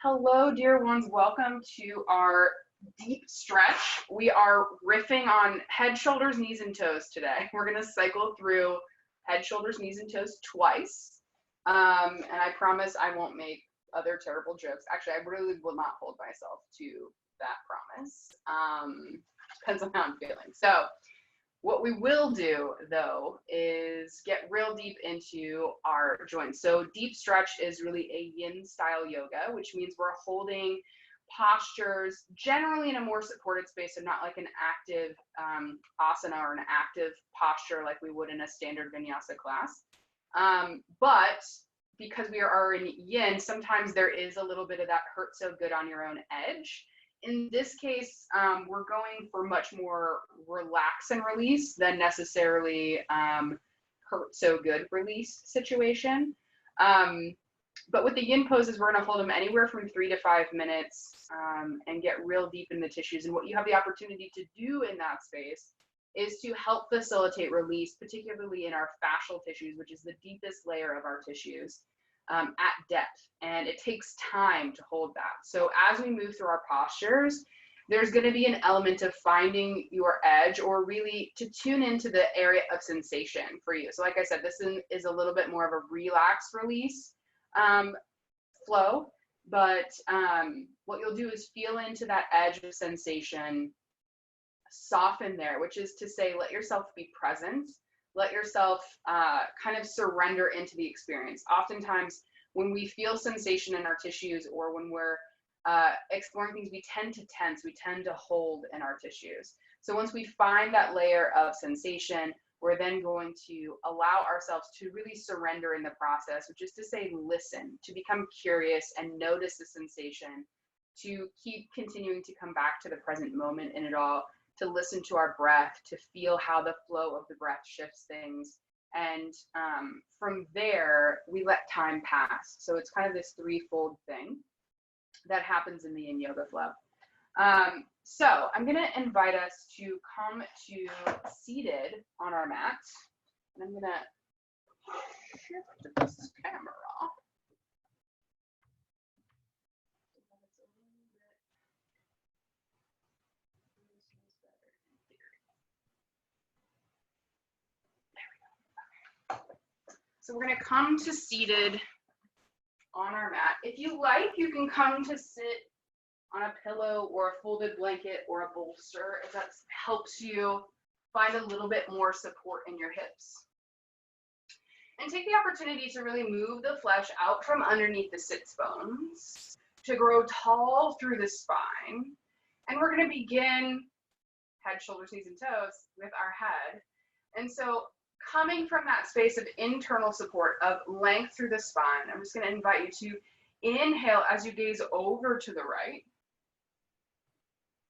Hello, dear ones. Welcome to our deep stretch. We are riffing on head, shoulders, knees, and toes today. We're going to cycle through head, shoulders, knees, and toes twice. And I promise I won't make other terrible jokes. Actually, I really will not hold myself to that promise. Depends on how I'm feeling. So, what we will do, though, is get real deep into our joints. So deep stretch is really a yin style yoga, which means we're holding postures generally in a more supported space, and not like an active asana or an active posture like we would in a standard vinyasa class. But because we are in yin, sometimes there is a little bit of that hurt so good on your own edge. In this case, we're going for much more relax and release than necessarily hurt so good release situation. But with the yin poses, we're going to hold them anywhere from 3 to 5 minutes and get real deep in the tissues. And what you have the opportunity to do in that space is to help facilitate release, particularly in our fascial tissues, which is the deepest layer of our tissues. At depth, and it takes time to hold that. So as we move through our postures, there's going to be an element of finding your edge, or really to tune into the area of sensation for you. So like I said, this is a little bit more of a relaxed release flow, but what you'll do is feel into that edge of sensation, soften there, which is to say, let yourself be present. Let yourself kind of surrender into the experience. Oftentimes, when we feel sensation in our tissues, or when we're exploring things, we tend to tense, we tend to hold in our tissues. So once we find that layer of sensation, we're then going to allow ourselves to really surrender in the process, which is to say, listen, to become curious and notice the sensation, to keep continuing to come back to the present moment in it all, to listen to our breath, to feel how the flow of the breath shifts things. And from there, we let time pass. So it's kind of this threefold thing that happens in the yin yoga flow. So I'm going to invite us to come to seated on our mat. And I'm going to shift this camera. So we're going to come to seated on our mat. If you like, you can come to sit on a pillow or a folded blanket or a bolster if that helps you find a little bit more support in your hips. And take the opportunity to really move the flesh out from underneath the sits bones to grow tall through the spine. And we're going to begin head, shoulders, knees, and toes with our head. And so coming from that space of internal support, of length through the spine, I'm just going to invite you to inhale as you gaze over to the right.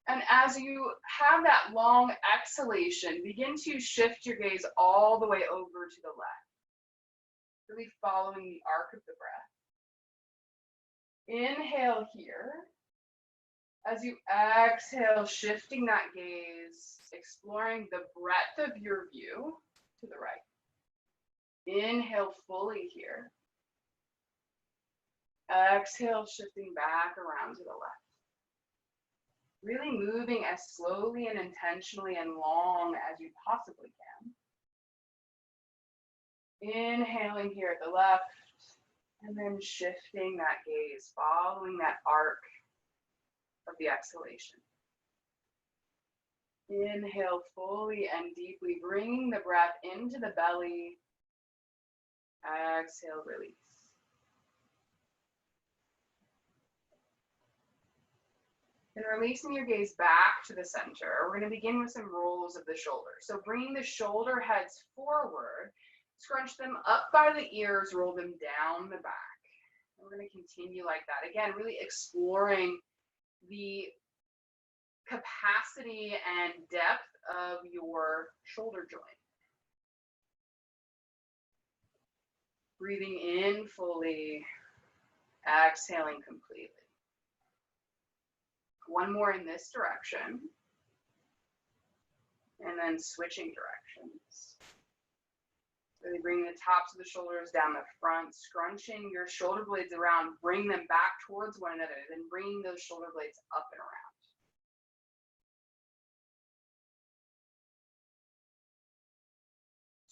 And as you have that long exhalation, begin to shift your gaze all the way over to the left, really following the arc of the breath. Inhale here. As you exhale, shifting that gaze, exploring the breadth of your view to the right. Inhale fully here. Exhale, shifting back around to the left. Really moving as slowly and intentionally and long as you possibly can. Inhaling here at the left, and then shifting that gaze, following that arc of the exhalation. Inhale fully and deeply, bringing the breath into the belly. Exhale, release. And releasing your gaze back to the center, we're going to begin with some rolls of the shoulders. So bringing the shoulder heads forward, scrunch them up by the ears, roll them down the back. And we're going to continue like that. Again, really exploring the capacity and depth of your shoulder joint. Breathing in fully, exhaling completely. One more in this direction, and then switching directions. Really bring the tops of the shoulders down the front, scrunching your shoulder blades around, bring them back towards one another, then bringing those shoulder blades up and around.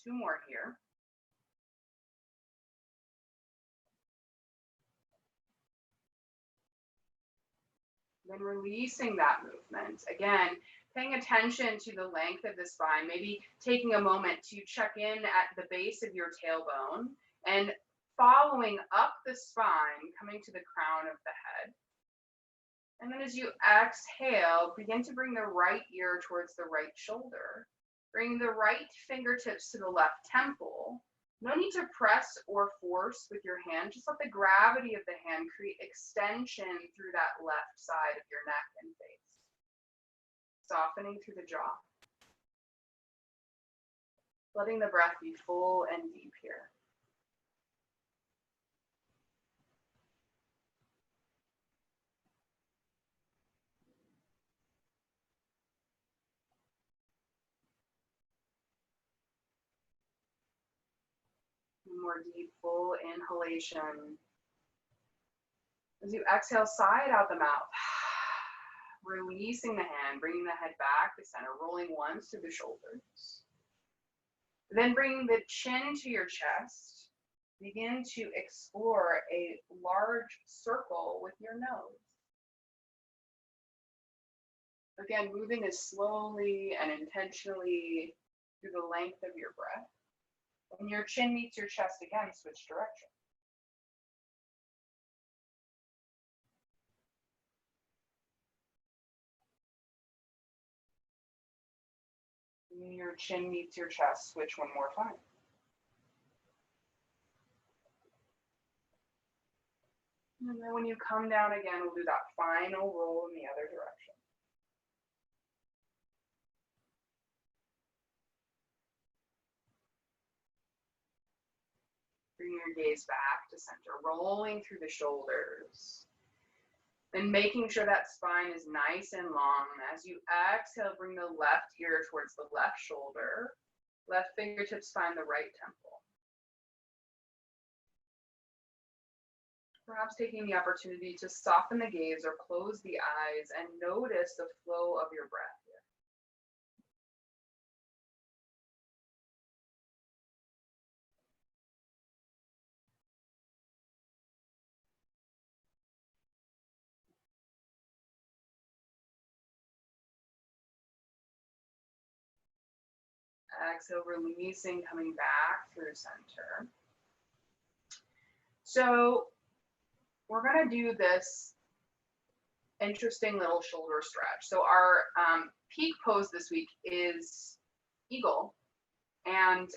Two more here. Then releasing that movement. Again, paying attention to the length of the spine, maybe taking a moment to check in at the base of your tailbone and following up the spine, coming to the crown of the head. And then as you exhale, begin to bring the right ear towards the right shoulder. Bring the right fingertips to the left temple. No need to press or force with your hand. Just let the gravity of the hand create extension through that left side of your neck and face. Softening through the jaw. Letting the breath be full and deep here. More deep, full inhalation. As you exhale, sigh it out the mouth. Releasing the hand, bringing the head back to center, rolling once through the shoulders. Then bringing the chin to your chest. Begin to explore a large circle with your nose. Again, moving as slowly and intentionally through the length of your breath. When your chin meets your chest again, switch direction. When your chin meets your chest, switch one more time. And then when you come down again, we'll do that final roll in the other direction. Bring your gaze back to center, rolling through the shoulders. And making sure that spine is nice and long. As you exhale, bring the left ear towards the left shoulder. Left fingertips find the right temple. Perhaps taking the opportunity to soften the gaze or close the eyes and notice the flow of your breath here. Exhale, releasing, coming back through center. So we're going to do this interesting little shoulder stretch. So our peak pose this week is eagle. And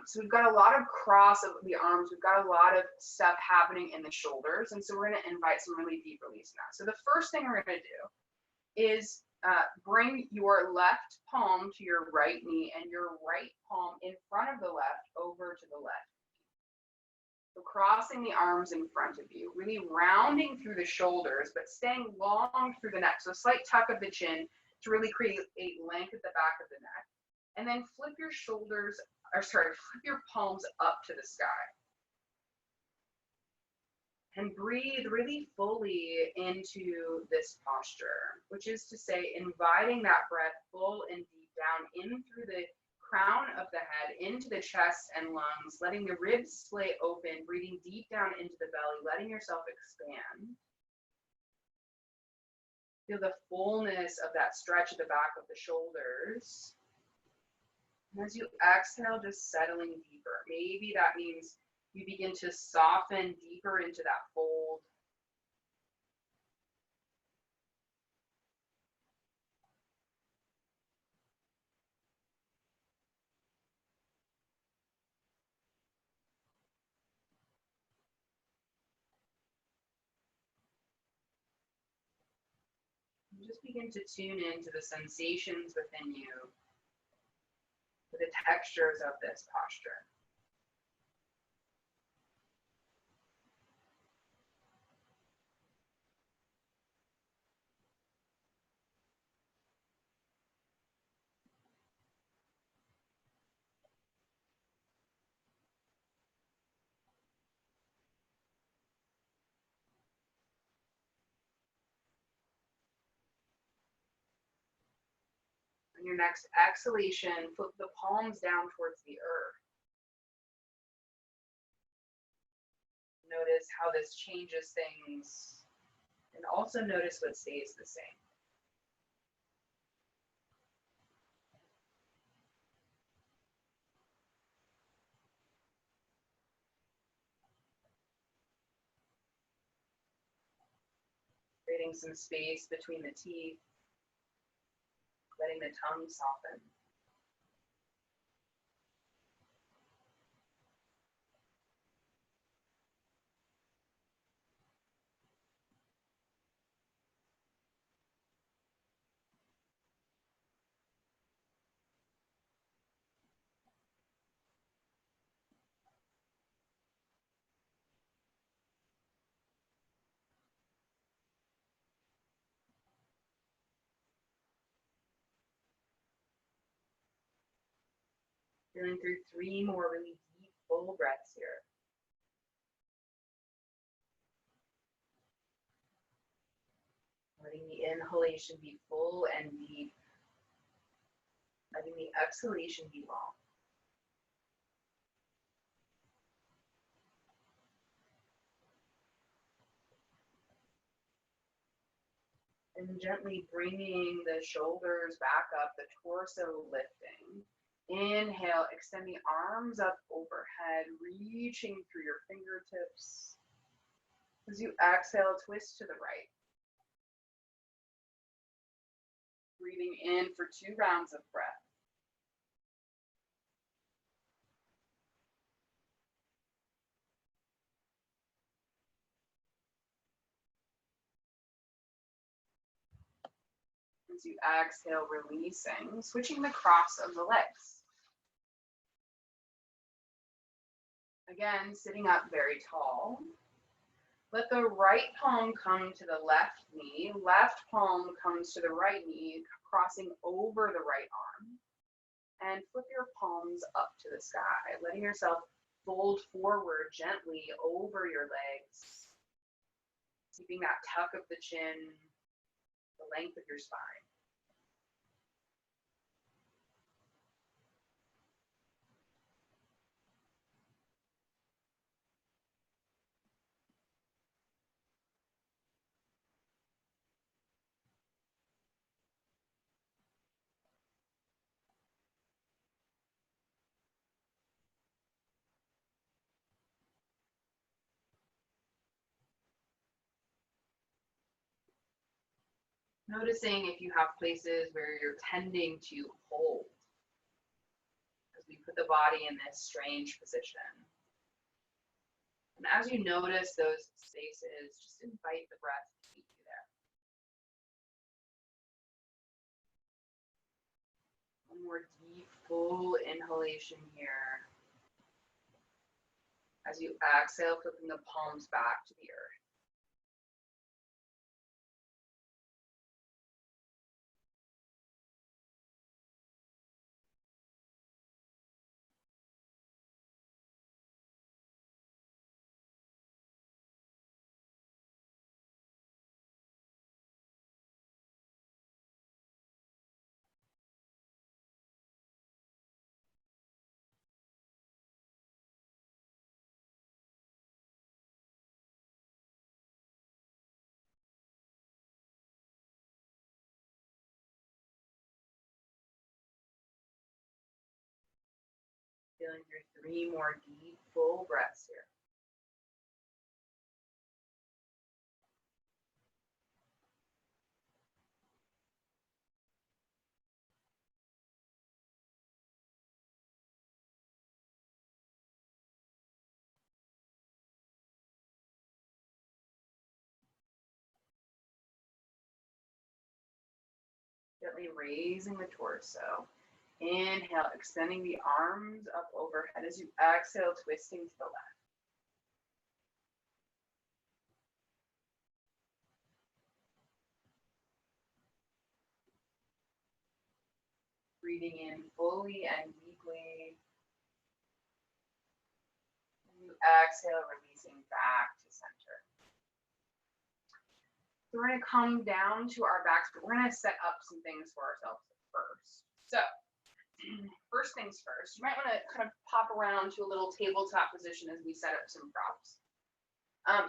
so we've got a lot of cross of the arms. We've got a lot of stuff happening in the shoulders. And so we're going to invite some really deep release in that. So the first thing we're going to do is bring your left palm to your right knee and your right palm in front of the left over to the left. So crossing the arms in front of you, really rounding through the shoulders, but staying long through the neck. So a slight tuck of the chin to really create a length at the back of the neck. And then flip your palms up to the sky. And breathe really fully into this posture, which is to say, inviting that breath full and deep down in through the crown of the head, into the chest and lungs, letting the ribs splay open, breathing deep down into the belly, letting yourself expand. Feel the fullness of that stretch at the back of the shoulders. And as you exhale, just settling deeper. Maybe that means you begin to soften deeper into that fold. And just begin to tune into the sensations within you, to the textures of this posture. On your next exhalation, flip the palms down towards the earth. Notice how this changes things, and also notice what stays the same. Creating some space between the teeth, letting the tongue soften. Feeling through 3 more really deep, full breaths here. Letting the inhalation be full and deep. Letting the exhalation be long. And gently bringing the shoulders back up, the torso lifting. Inhale, extend the arms up overhead, reaching through your fingertips. As you exhale, twist to the right. Breathing in for 2 rounds of breath. As you exhale, releasing, switching the cross of the legs. Again, sitting up very tall. Let the right palm come to the left knee. Left palm comes to the right knee, crossing over the right arm. And flip your palms up to the sky, letting yourself fold forward gently over your legs. Keeping that tuck of the chin, the length of your spine. Noticing if you have places where you're tending to hold as we put the body in this strange position. And as you notice those spaces, just invite the breath to meet you there. One more deep, full inhalation here. As you exhale, flipping the palms back to the earth. Feeling through 3 more deep, full breaths here. Gently raising the torso. Inhale, extending the arms up overhead. As you exhale, twisting to the left. Breathing in fully and deeply. And you exhale, releasing back to center. So we're going to come down to our backs, but we're going to set up some things for ourselves first. So first things first, you might want to kind of pop around to a little tabletop position as we set up some props.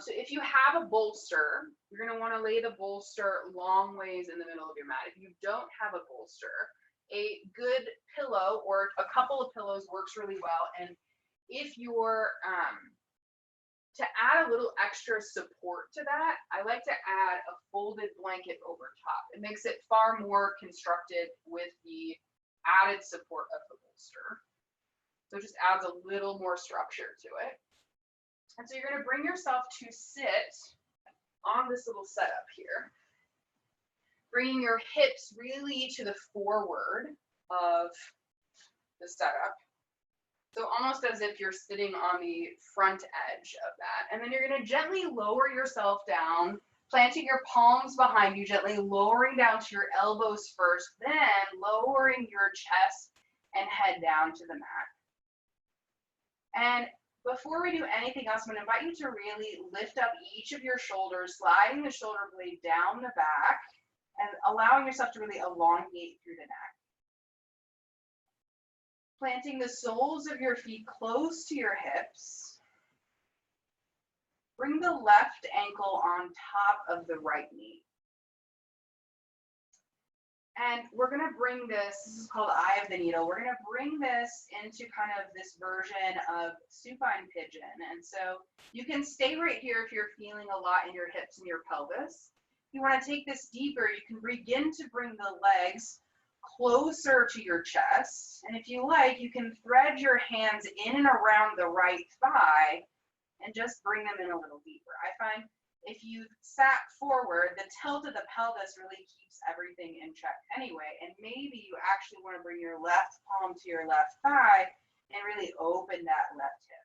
So if you have a bolster, you're going to want to lay the bolster long ways in the middle of your mat. If you don't have a bolster, a good pillow or a couple of pillows works really well. And if you're to add a little extra support to that, I like to add a folded blanket over top. It makes it far more constructed with the added support of the bolster. So it just adds a little more structure to it. And so you're going to bring yourself to sit on this little setup here, bringing your hips really to the forward of the setup. So almost as if you're sitting on the front edge of that. And then you're going to gently lower yourself down, planting your palms behind you, gently lowering down to your elbows first, then lowering your chest and head down to the mat. And before we do anything else, I'm going to invite you to really lift up each of your shoulders, sliding the shoulder blade down the back and allowing yourself to really elongate through the neck. Planting the soles of your feet close to your hips. Bring the left ankle on top of the right knee. And we're going to bring this is called Eye of the Needle. We're going to bring this into kind of this version of supine pigeon. And so you can stay right here if you're feeling a lot in your hips and your pelvis. If you want to take this deeper, you can begin to bring the legs closer to your chest. And if you like, you can thread your hands in and around the right thigh and just bring them in a little deeper. I find if you sat forward, the tilt of the pelvis really keeps everything in check anyway. And maybe you actually want to bring your left palm to your left thigh and really open that left hip.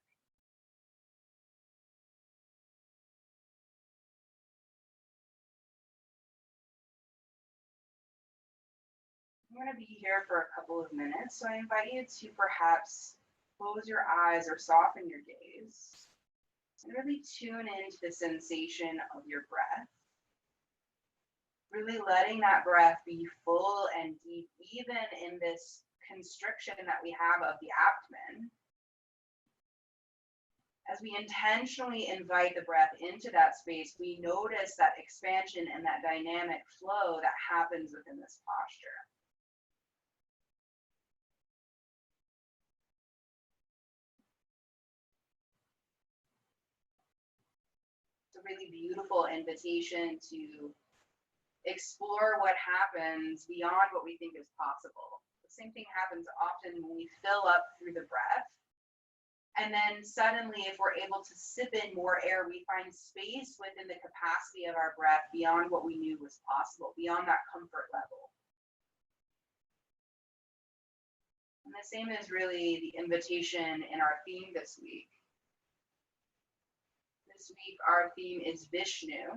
I'm going to be here for a couple of minutes, so I invite you to perhaps close your eyes or soften your gaze and really tune into the sensation of your breath. Really letting that breath be full and deep, even in this constriction that we have of the abdomen. As we intentionally invite the breath into that space, we notice that expansion and that dynamic flow that happens within this posture. It's a really beautiful invitation to explore what happens beyond what we think is possible. The same thing happens often when we fill up through the breath. And then suddenly, if we're able to sip in more air, we find space within the capacity of our breath beyond what we knew was possible, beyond that comfort level. And the same is really the invitation in our theme this week. This week, our theme is Vishnu.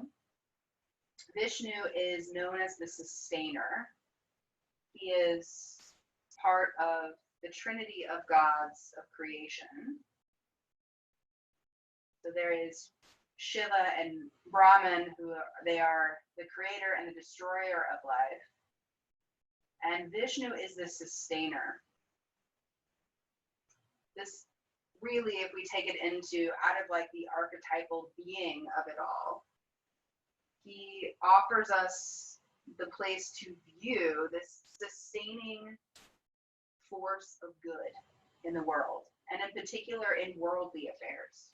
Vishnu is known as the sustainer. He is part of the trinity of gods of creation. So there is Shiva and Brahman, they are the creator and the destroyer of life. And Vishnu is the sustainer. This really, if we take it into out of like the archetypal being of it all, he offers us the place to view this sustaining force of good in the world, and in particular in worldly affairs.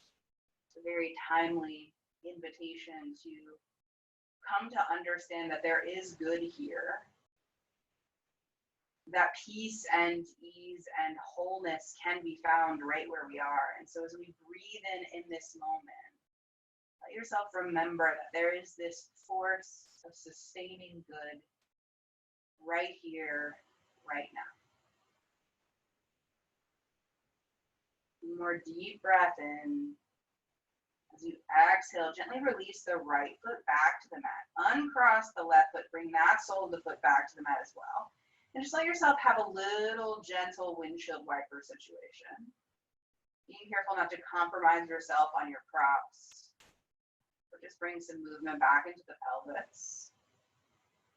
It's a very timely invitation to come to understand that there is good here, that peace and ease and wholeness can be found right where we are. And so as we breathe in this moment, let yourself remember that there is this force of sustaining good right here, right now. One more deep breath in. As you exhale, gently release the right foot back to the mat. Uncross the left foot, bring that sole of the foot back to the mat as well. And just let yourself have a little gentle windshield wiper situation. Being careful not to compromise yourself on your props. Or just bring some movement back into the pelvis.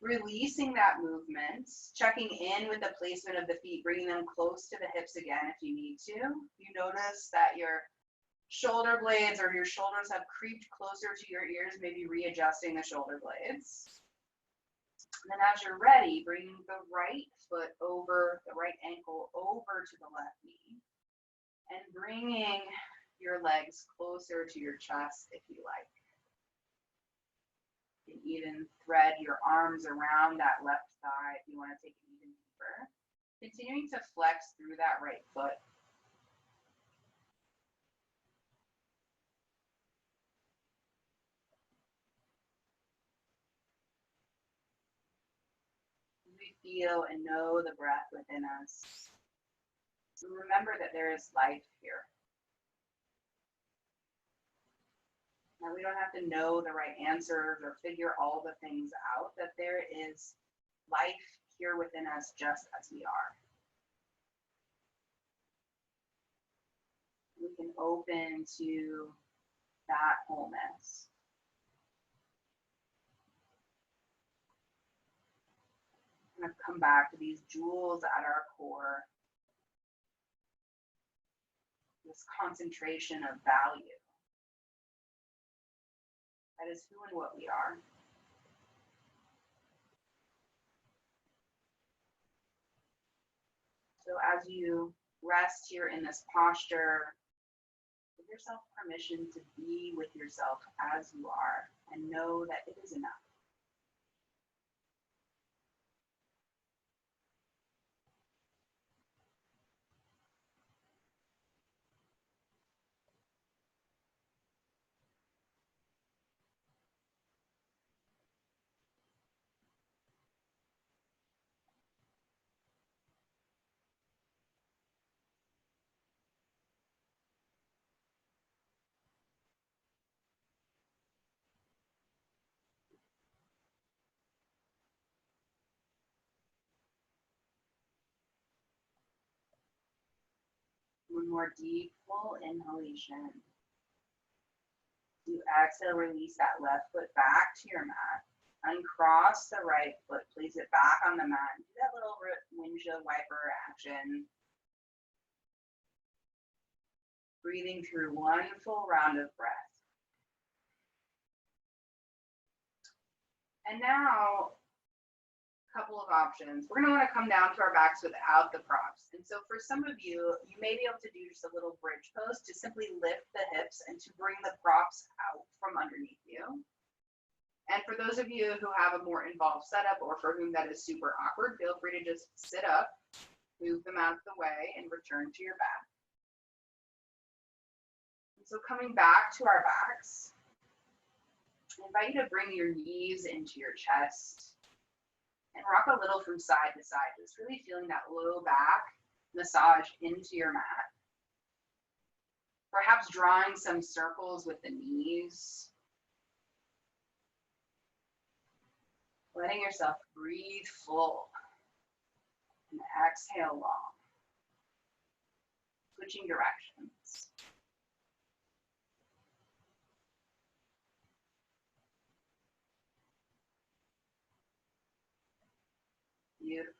Releasing that movement, checking in with the placement of the feet, bringing them close to the hips again if you need to. You notice that your shoulder blades or your shoulders have creeped closer to your ears, maybe readjusting the shoulder blades. And then as you're ready, bring the right foot over, the right ankle over to the left knee, and bringing your legs closer to your chest if you like. You can even thread your arms around that left thigh if you want to take it even deeper. Continuing to flex through that right foot. We feel and know the breath within us. So remember that there is life here. Now, we don't have to know the right answers or figure all the things out, that there is life here within us just as we are. We can open to that wholeness. I'm going to come back to these jewels at our core, this concentration of value. That is who and what we are. So as you rest here in this posture, give yourself permission to be with yourself as you are and know that it is enough. One more deep, full inhalation. You exhale, release that left foot back to your mat. Uncross the right foot, place it back on the mat. Do that little windshield wiper action. Breathing through one full round of breath. And now, couple of options. We're going to want to come down to our backs without the props. And so for some of you, you may be able to do just a little bridge pose to simply lift the hips and to bring the props out from underneath you. And for those of you who have a more involved setup or for whom that is super awkward, feel free to just sit up, move them out of the way, and return to your back. And so coming back to our backs, I invite you to bring your knees into your chest and rock a little from side to side, just really feeling that low back massage into your mat. Perhaps drawing some circles with the knees. Letting yourself breathe full and exhale long. Switching directions. Beautiful.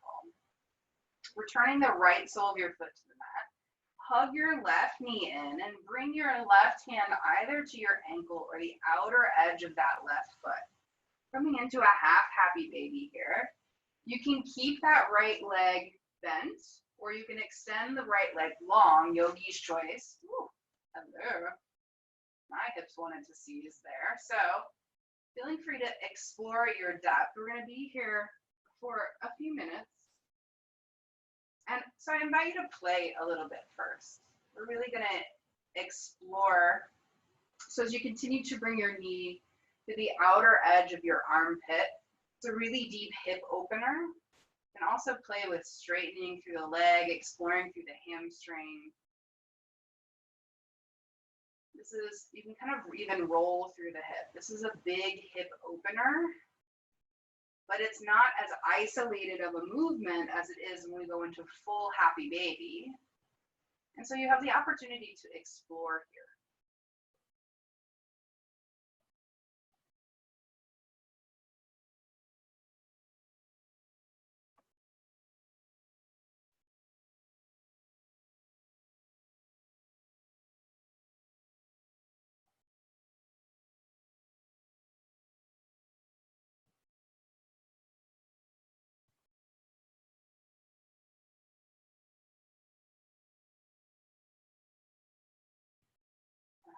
Returning the right sole of your foot to the mat. Hug your left knee in and bring your left hand either to your ankle or the outer edge of that left foot. Coming into a half happy baby here. You can keep that right leg bent, or you can extend the right leg long, yogi's choice. Ooh, hello. My hips wanted to seize there. So feeling free to explore your depth. We're going to be here for a few minutes. And so I invite you to play a little bit first. We're really going to explore. So as you continue to bring your knee to the outer edge of your armpit, it's a really deep hip opener. You can also play with straightening through the leg, exploring through the hamstring. This is, you can kind of even roll through the hip. This is a big hip opener, but it's not as isolated of a movement as it is when we go into full happy baby. And so you have the opportunity to explore here.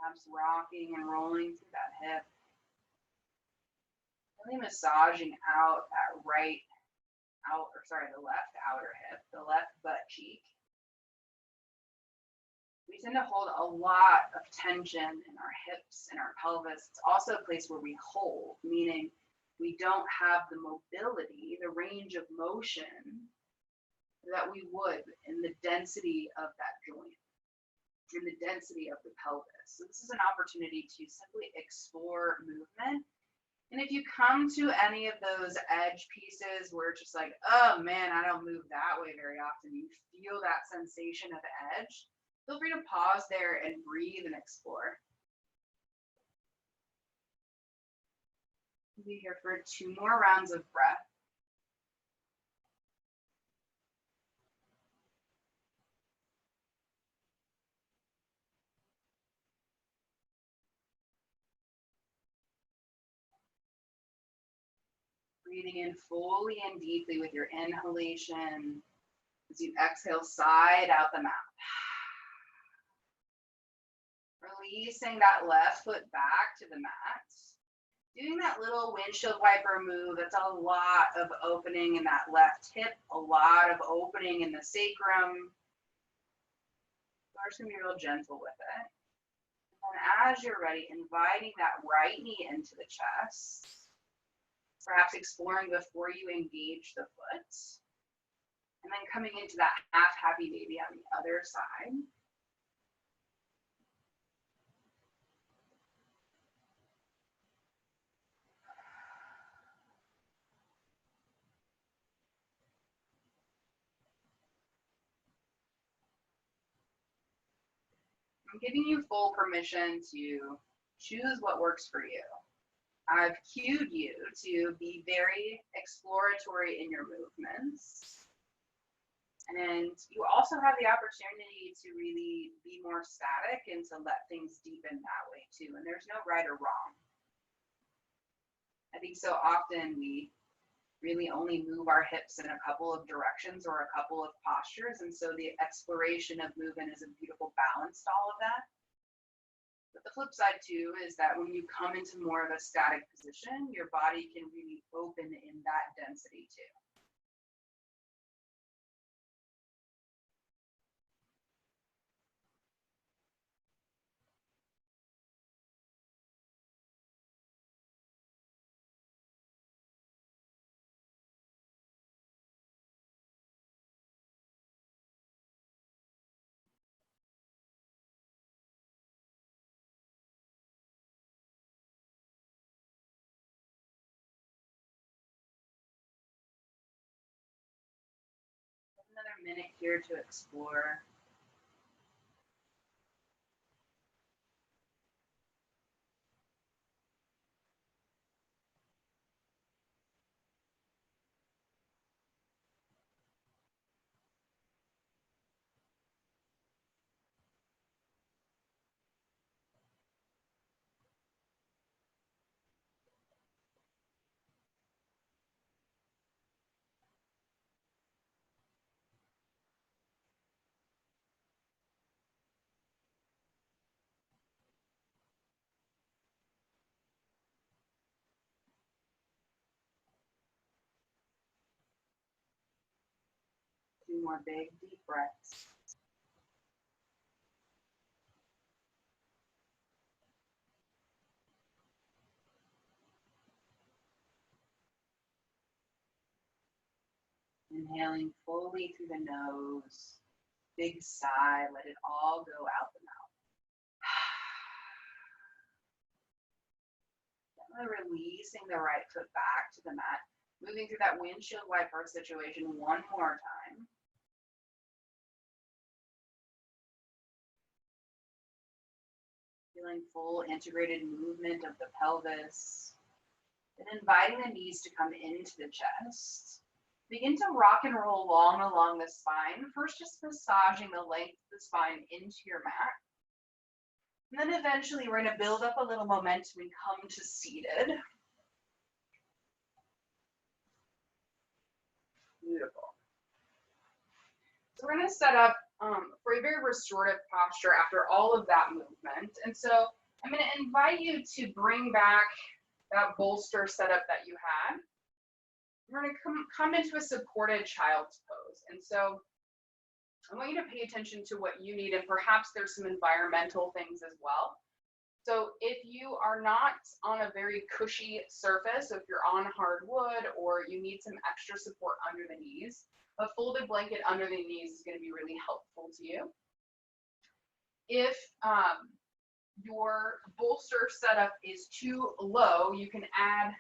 Perhaps rocking and rolling through that hip. Really massaging out that the left outer hip, the left butt cheek. We tend to hold a lot of tension in our hips and our pelvis. It's also a place where we hold, meaning we don't have the mobility, the range of motion that we would in the density of that joint, in the density of the pelvis. So this is an opportunity to simply explore movement. And if you come to any of those edge pieces where it's just like, oh man, I don't move that way very often, you feel that sensation of edge, feel free to pause there and breathe and explore. We'll be here for 2 more rounds of breath. Breathing in fully and deeply with your inhalation. As you exhale, side out the mouth. Releasing that left foot back to the mat. Doing that little windshield wiper move, that's a lot of opening in that left hip, a lot of opening in the sacrum. We're just gonna be real gentle with it. And as you're ready, inviting that right knee into the chest. Perhaps exploring before you engage the foot. And then coming into that half happy baby on the other side. I'm giving you full permission to choose what works for you. I've cued you to be very exploratory in your movements. And you also have the opportunity to really be more static and to let things deepen that way too. And there's no right or wrong. I think so often we really only move our hips in a couple of directions or a couple of postures. And so the exploration of movement is a beautiful balance to all of that. But the flip side too is that when you come into more of a static position, your body can really open in that density too. Another minute here to explore. Two more big, deep breaths. Inhaling fully through the nose. Big sigh, let it all go out the mouth. Gently releasing the right foot back to the mat. Moving through that windshield wiper situation one more time. Feeling full integrated movement of the pelvis. Then inviting the knees to come into the chest. Begin to rock and roll along the spine. First, just massaging the length of the spine into your mat. And then eventually we're going to build up a little momentum and come to seated. Beautiful. So we're going to set up for a very restorative posture after all of that movement. And so I'm going to invite you to bring back that bolster setup that you had. We're going to come into a supported child's pose. And so I want you to pay attention to what you need, and perhaps there's some environmental things as well. So if you are not on a very cushy surface, so if you're on hardwood or you need some extra support under the knees, a folded blanket under the knees is going to be really helpful to you. If your bolster setup is too low, you can add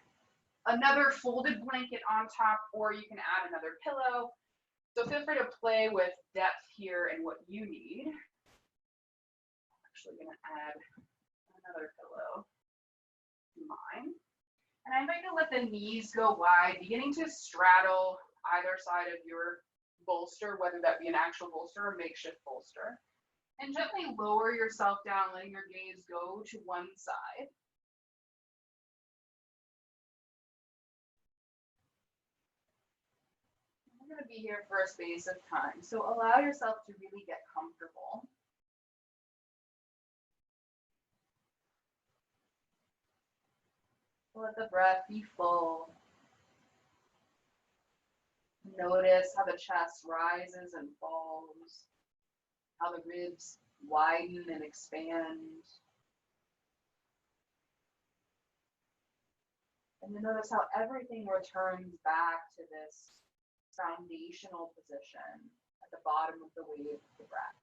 another folded blanket on top, or you can add another pillow. So feel free to play with depth here and what you need. I'm actually going to add another pillow to mine. And I'm going to let the knees go wide, beginning to straddle either side of your bolster, whether that be an actual bolster or makeshift bolster. And gently lower yourself down, letting your gaze go to one side. We're going to be here for a space of time, so allow yourself to really get comfortable. Let the breath be full. Notice how the chest rises and falls, how the ribs widen and expand. And then notice how everything returns back to this foundational position at the bottom of the wave of the breath.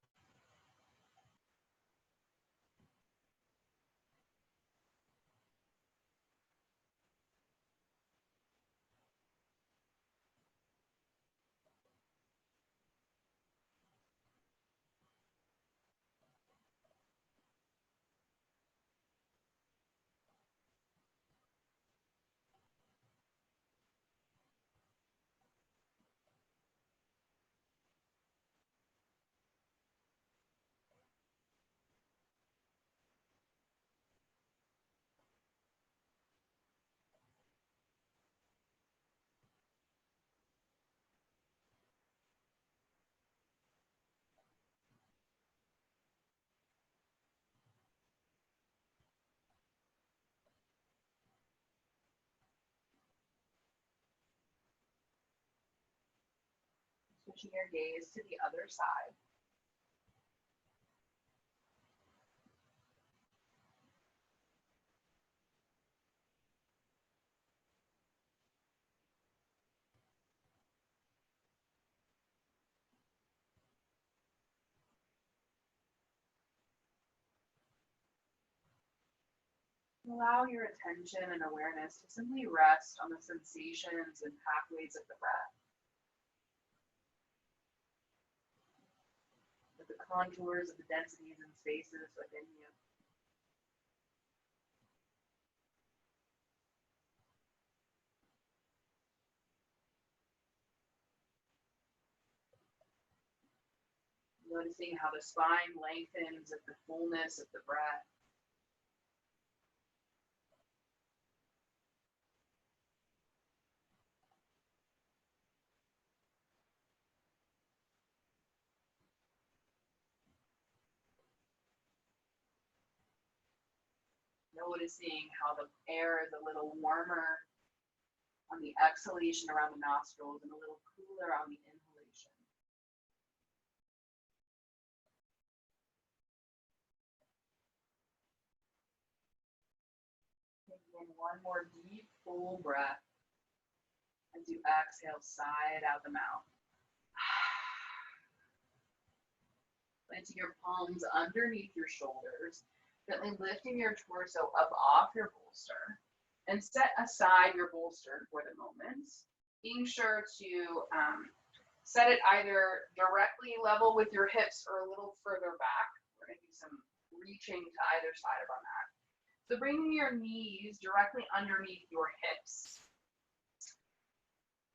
Switching your gaze to the other side. Allow your attention and awareness to simply rest on the sensations and pathways of the breath. With the contours of the densities and spaces within you. Noticing how the spine lengthens at the fullness of the breath. Noticing how the air is a little warmer on the exhalation around the nostrils and a little cooler on the inhalation. Taking in one more deep, full breath as you exhale, sigh it out the mouth. Planting your palms underneath your shoulders, gently lifting your torso up off your bolster, and set aside your bolster for the moment, being sure to set it either directly level with your hips or a little further back. We're going to do some reaching to either side of our mat. So bringing your knees directly underneath your hips.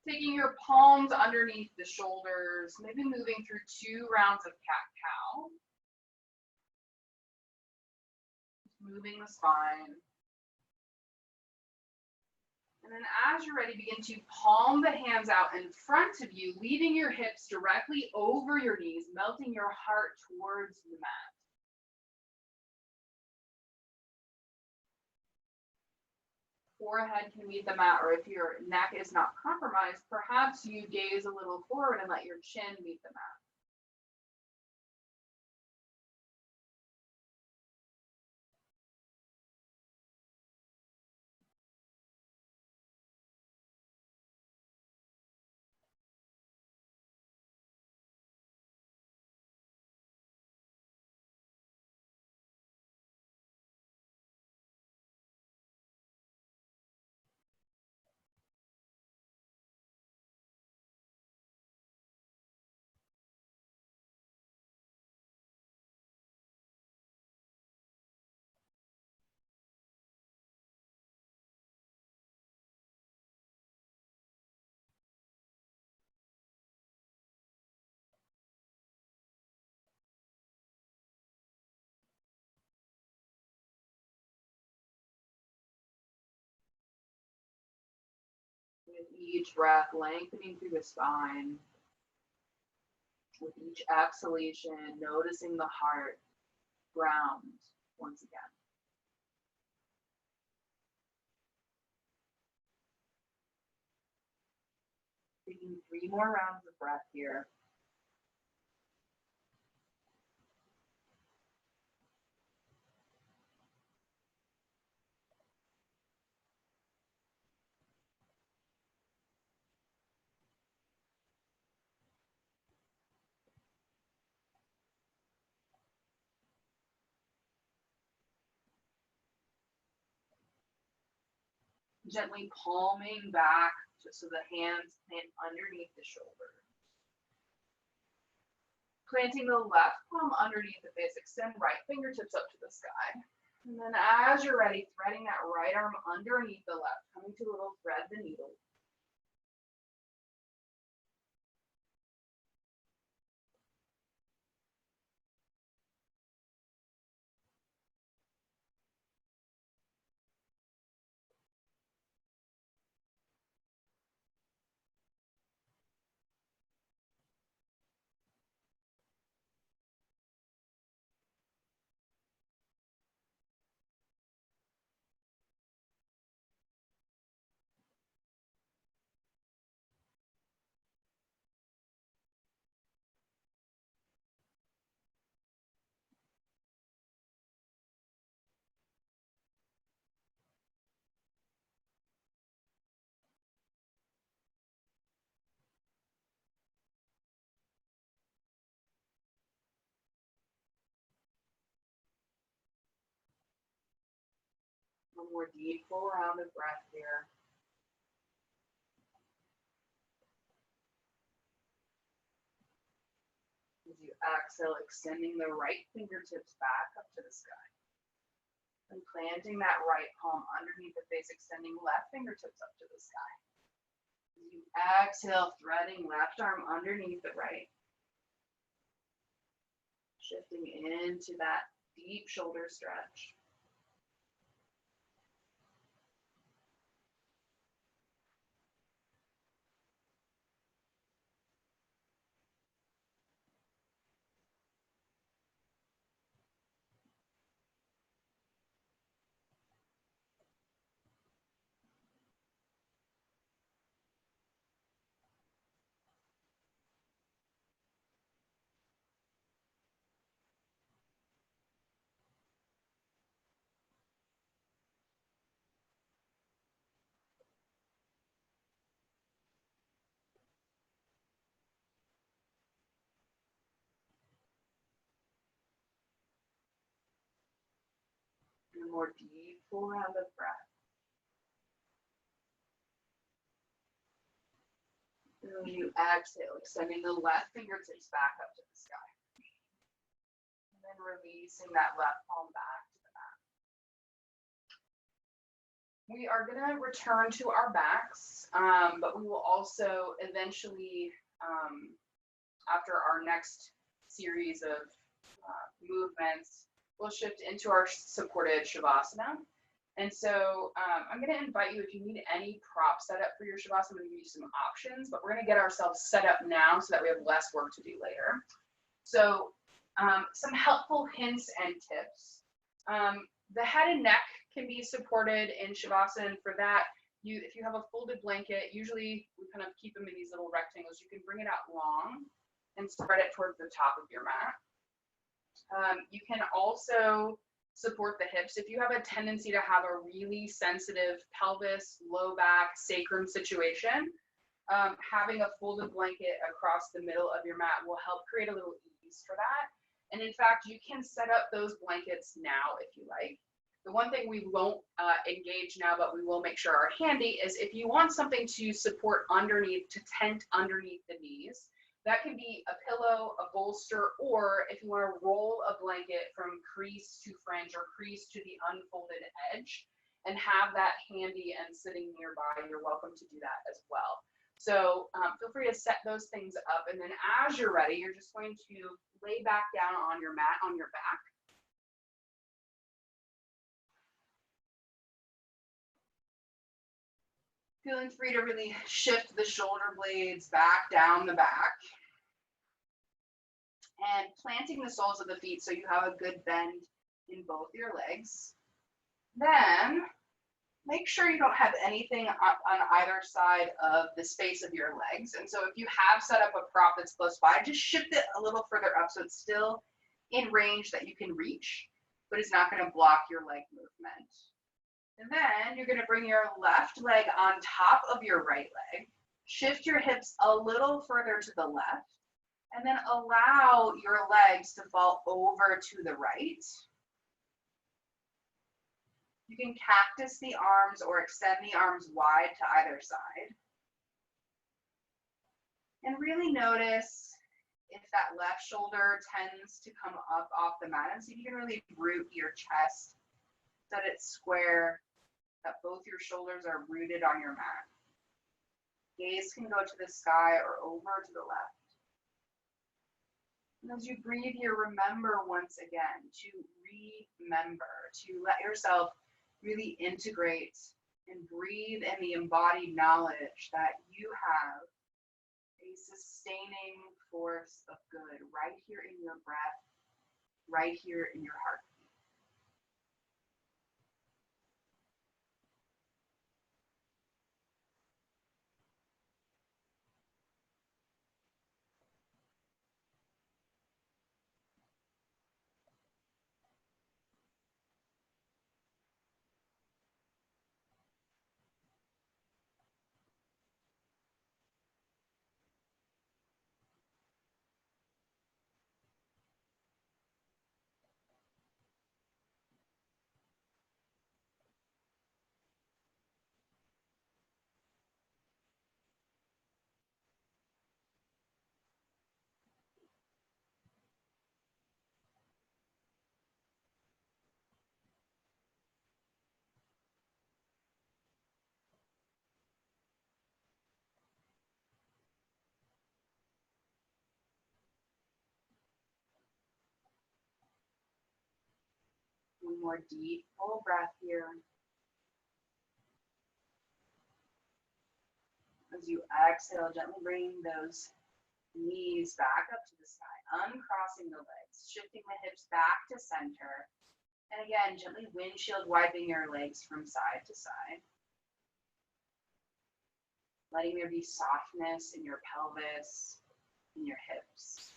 Taking your palms underneath the shoulders, maybe moving through 2 rounds of cat-cow. Moving the spine. And then as you're ready, begin to palm the hands out in front of you, leaving your hips directly over your knees, melting your heart towards the mat. Forehead can meet the mat, or if your neck is not compromised, perhaps you gaze a little forward and let your chin meet the mat. With each breath, lengthening through the spine. With each exhalation, noticing the heart ground once again. Taking 3 more rounds of breath here. Gently palming back so the hands plant underneath the shoulder. Planting the left palm underneath the face, extend right fingertips up to the sky. And then as you're ready, threading that right arm underneath the left, coming to a little thread the needle. One more deep full round of breath here. As you exhale, extending the right fingertips back up to the sky. And planting that right palm underneath the face, extending left fingertips up to the sky. As you exhale, threading left arm underneath the right. Shifting into that deep shoulder stretch. And a more deep full round of breath. And when you exhale, extending the left fingertips back up to the sky. And then releasing that left palm back to the mat. We are going to return to our backs, but we will also eventually, after our next series of movements, we'll shift into our supported Shavasana. And so I'm going to invite you, if you need any prop set up for your Shavasana, I'm going to give you some options, but we're going to get ourselves set up now so that we have less work to do later. So some helpful hints and tips. The head and neck can be supported in Shavasana, and for that, if you have a folded blanket, usually we kind of keep them in these little rectangles. You can bring it out long and spread it towards the top of your mat. You can also support the hips. If you have a tendency to have a really sensitive pelvis, low back, sacrum situation, having a folded blanket across the middle of your mat will help create a little ease for that. And in fact, you can set up those blankets now if you like. The one thing we won't engage now, but we will make sure are handy, is if you want something to support underneath, to tent underneath the knees, that can be a pillow, a bolster, or if you want to roll a blanket from crease to fringe or crease to the unfolded edge and have that handy and sitting nearby, you're welcome to do that as well. So feel free to set those things up, and then as you're ready, you're just going to lay back down on your mat on your back. Feeling free to really shift the shoulder blades back down the back. And planting the soles of the feet so you have a good bend in both your legs. Then make sure you don't have anything up on either side of the space of your legs. And so if you have set up a prop that's close by, just shift it a little further up so it's still in range that you can reach, but it's not going to block your leg movement. And then you're going to bring your left leg on top of your right leg. Shift your hips a little further to the left, and then allow your legs to fall over to the right. You can cactus the arms or extend the arms wide to either side. And really notice if that left shoulder tends to come up off the mat, and see if you can really root your chest so that it's square, that both your shoulders are rooted on your mat. Gaze can go to the sky or over to the left. And as you breathe here, remember once again to remember, to let yourself really integrate and breathe in the embodied knowledge that you have a sustaining force of good right here in your breath, right here in your heart. One more deep, full breath here. As you exhale, gently bring those knees back up to the sky, uncrossing the legs, shifting the hips back to center. And again, gently windshield wiping your legs from side to side. Letting there be softness in your pelvis, in your hips.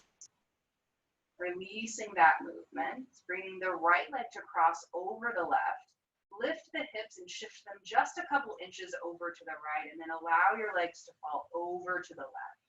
Releasing that movement, bringing the right leg to cross over the left. Lift the hips and shift them just a couple inches over to the right, and then allow your legs to fall over to the left.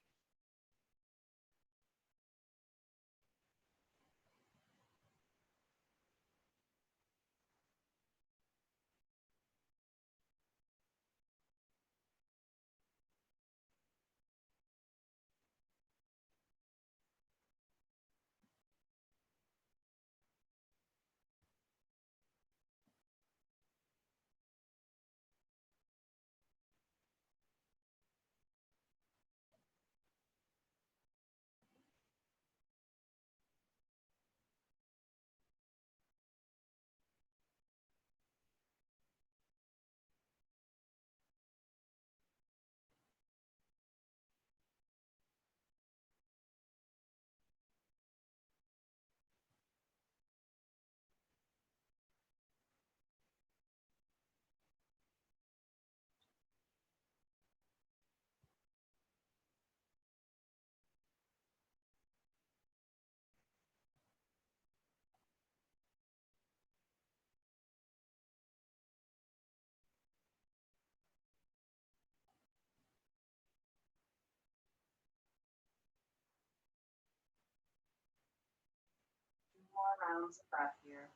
rounds of breath here.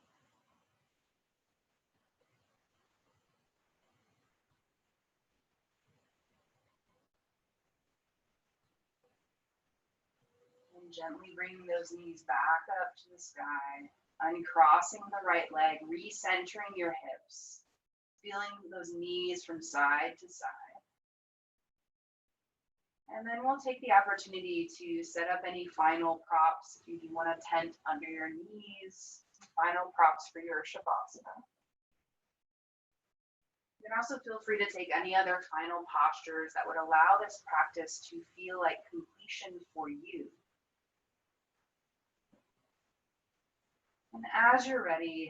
And gently bring those knees back up to the sky, uncrossing the right leg, recentering your hips, feeling those knees from side to side. And then we'll take the opportunity to set up any final props. If you do want a tent under your knees, final props for your Shavasana. You can also feel free to take any other final postures that would allow this practice to feel like completion for you. And as you're ready,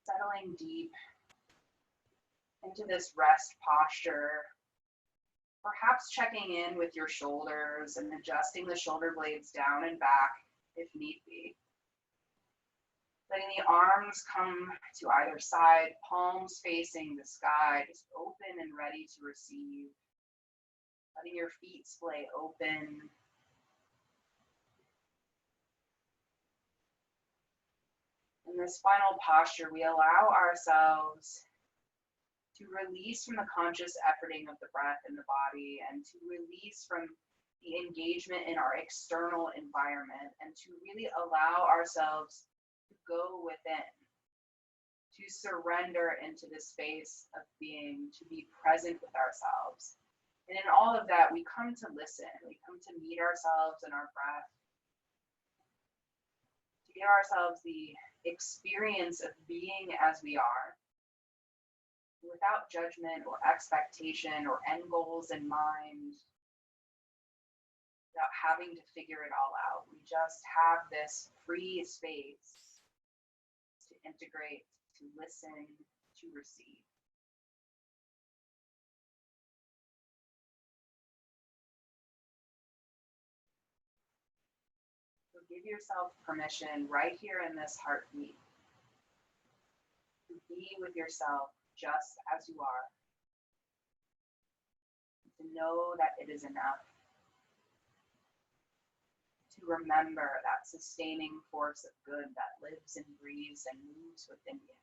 settling deep into this rest posture, perhaps checking in with your shoulders and adjusting the shoulder blades down and back if need be. Letting the arms come to either side, palms facing the sky, just open and ready to receive. Letting your feet splay open. In this final posture, we allow ourselves to release from the conscious efforting of the breath in the body and to release from the engagement in our external environment and to really allow ourselves to go within, to surrender into the space of being, to be present with ourselves. And in all of that, we come to listen. We come to meet ourselves in our breath, to give ourselves the experience of being as we are, without judgment or expectation or end goals in mind, without having to figure it all out. We just have this free space to integrate, to listen, to receive. So give yourself permission right here in this heartbeat to be with yourself just as you are, to know that it is enough, to remember that sustaining force of good that lives and breathes and moves within you.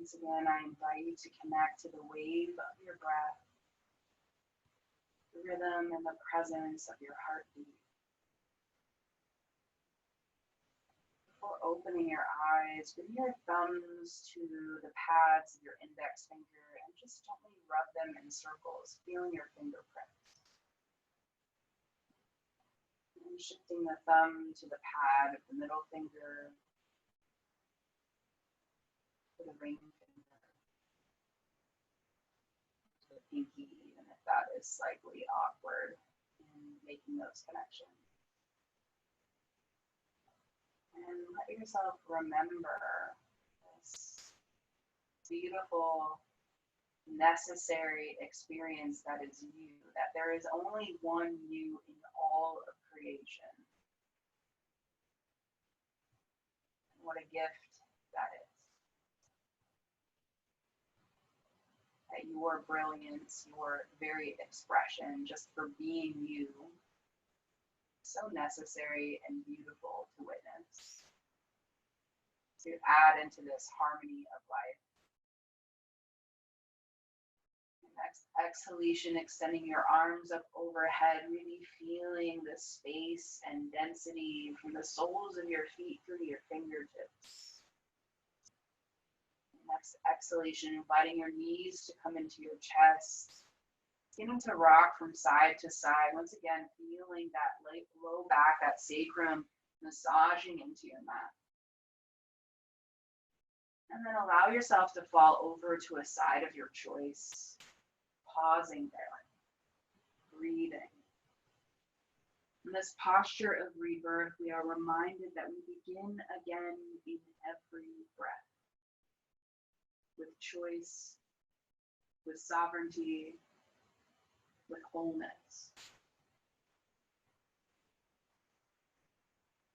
Once again, I invite you to connect to the wave of your breath, the rhythm and the presence of your heartbeat. Before opening your eyes, bring your thumbs to the pads of your index finger and just gently rub them in circles, feeling your fingerprints. And shifting the thumb to the pad of the middle finger, to the ring finger, to the pinky, even if that is slightly awkward in making those connections. And let yourself remember this beautiful, necessary experience that is you, that there is only one you in all of creation. What a gift that is. That your brilliance, your very expression, just for being you, so necessary and beautiful to witness, to add into this harmony of life. Next exhalation, extending your arms up overhead, really feeling the space and density from the soles of your feet through your fingertips. Next exhalation, inviting your knees to come into your chest. Beginning to rock from side to side. Once again, feeling that low back, that sacrum massaging into your mat. And then allow yourself to fall over to a side of your choice. Pausing there. Breathing. In this posture of rebirth, we are reminded that we begin again in every breath. With choice, with sovereignty, with wholeness.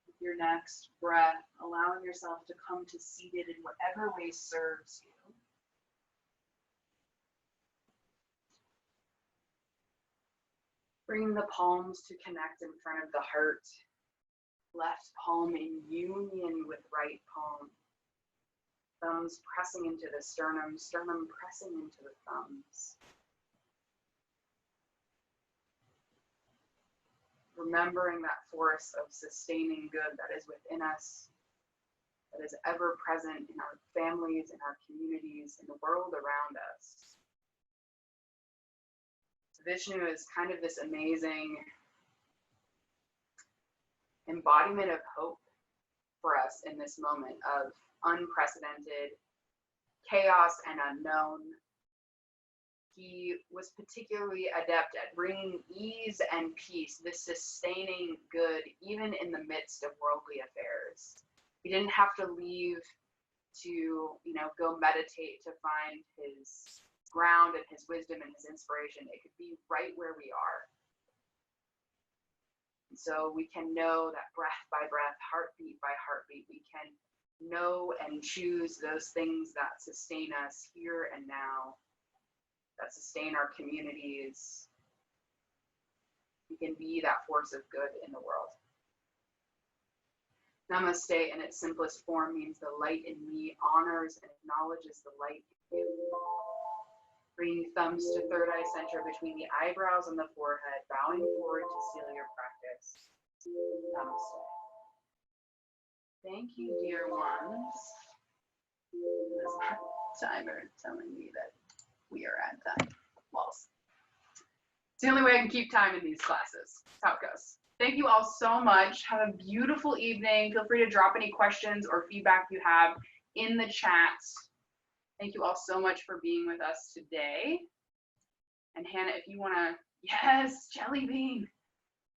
With your next breath, allowing yourself to come to seated in whatever way serves you. Bring the palms to connect in front of the heart. Left palm in union with right palm. Thumbs pressing into the sternum, sternum pressing into the thumbs. Remembering that force of sustaining good that is within us, that is ever present in our families, in our communities, in the world around us. Vishnu is kind of this amazing embodiment of hope for us in this moment of unprecedented chaos and unknown. He was particularly adept at bringing ease and peace, this sustaining good, even in the midst of worldly affairs. He didn't have to leave to, go meditate to find his ground and his wisdom and his inspiration. It could be right where we are. And so we can know that breath by breath, heartbeat by heartbeat, we can know and choose those things that sustain us here and now, that sustain our communities. We can be that force of good in the world. Namaste in its simplest form means the light in me honors and acknowledges the light in you. Bring thumbs to third eye center between the eyebrows and the forehead, bowing forward to seal your practice. Namaste. Thank you, dear ones. This timer telling me that we are at time. Well, it's the only way I can keep time in these classes. That's how it goes. Thank you all so much. Have a beautiful evening. Feel free to drop any questions or feedback you have in the chat. Thank you all so much for being with us today. And Hannah, if you want to, yes, jelly bean.